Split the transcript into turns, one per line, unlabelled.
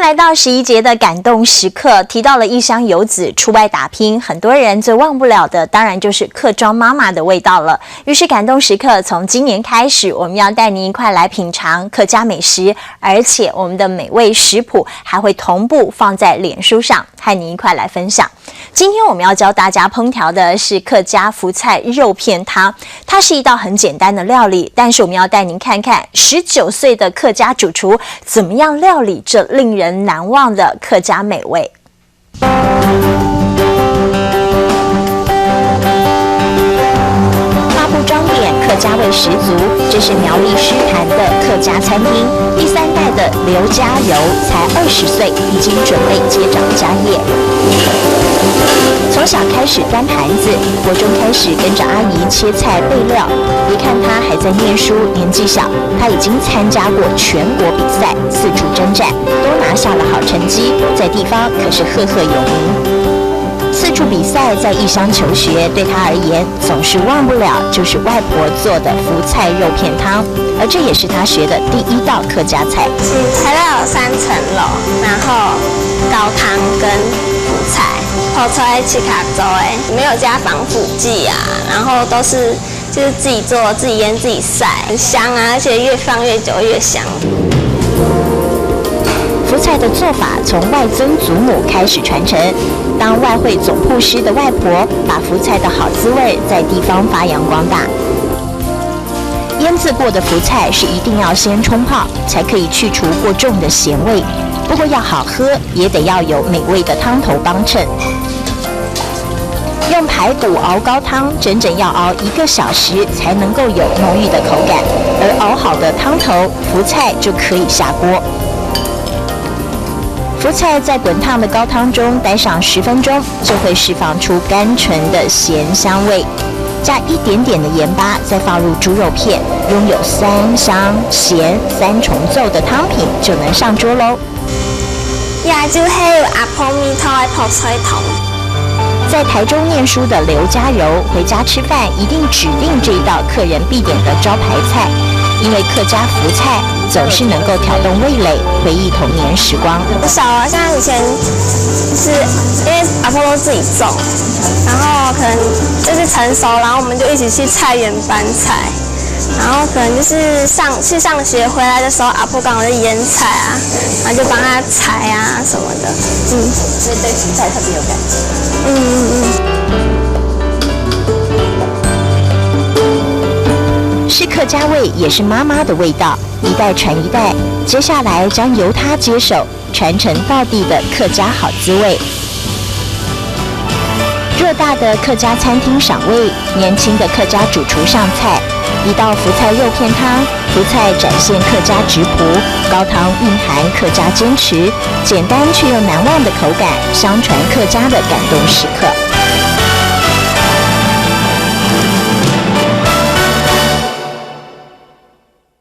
来到11节的感动时刻，提到了异乡游子出外打拼，很多人最忘不了的当然就是客庄妈妈的味道了。于是感动时刻从今年开始，我们要带您一块来品尝客家美食，而且我们的美味食谱还会同步放在脸书上，和您一块来分享。今天我们要教大家烹调的是客家福菜肉片汤，它是一道很简单的料理，但是我们要带您看看19岁的客家主厨怎么样料理这令人难忘的客家美味。大埔庄点客家味十足，这是苗栗诗坛的客家餐厅，第3代的刘家柔才20岁，已经准备接掌家业。从小开始端盘子，国中开始跟着阿姨切菜备料。别看他还在念书，年纪小，他已经参加过全国比赛，四处征战，都拿下了好成绩，在地方可是赫赫有名。四处比赛，在异乡求学，对他而言总是忘不了就是外婆做的福菜肉片汤，而这也是他学的第1道客家菜。
材料有3层楼，然后高汤跟福菜，泡出来7卡粥没有加防腐剂啊，然后都是就是自己做、自己腌、自己晒，很香啊，而且越放越久越香。
福菜的做法从外曾祖母开始传承，当外汇总铺师的外婆把福菜的好滋味在地方发扬光大。腌制过的福菜是一定要先冲泡，才可以去除过重的咸味。不过要好喝，也得要有美味的汤头帮衬。用排骨熬高汤，整整要熬1个小时才能够有浓郁的口感，而熬好的汤头，福菜就可以下锅。福菜在滚烫的高汤中待上10分钟，就会释放出甘醇的咸香味。加一点点的盐巴，再放入猪肉片，拥有酸、香、咸3重奏的汤品就能上桌喽。
也就係阿婆米湯嘅泡菜湯。
在台中念书的劉家柔回家吃饭，一定指定这一道客人必点的招牌菜，因为客家福菜总是能够挑动味蕾，回忆童年时光。
小啊，像以前就是因为阿婆都自己种，然后可能就是成熟，然后我们就一起去菜园搬菜。然后可能就是去上学回来的时候，阿婆刚好在腌菜啊，然后就帮他采啊什么的，
所以对福菜特别有感情。是客家味，也是妈妈的味道，一代传一代，接下来将由她接手，传承到底的客家好滋味。偌大的客家餐厅赏味，年轻的客家主厨上菜。一道福菜肉片汤，福菜展现客家质朴，高汤蕴含客家坚持，简单却又难忘的口感，相传客家的感动时刻。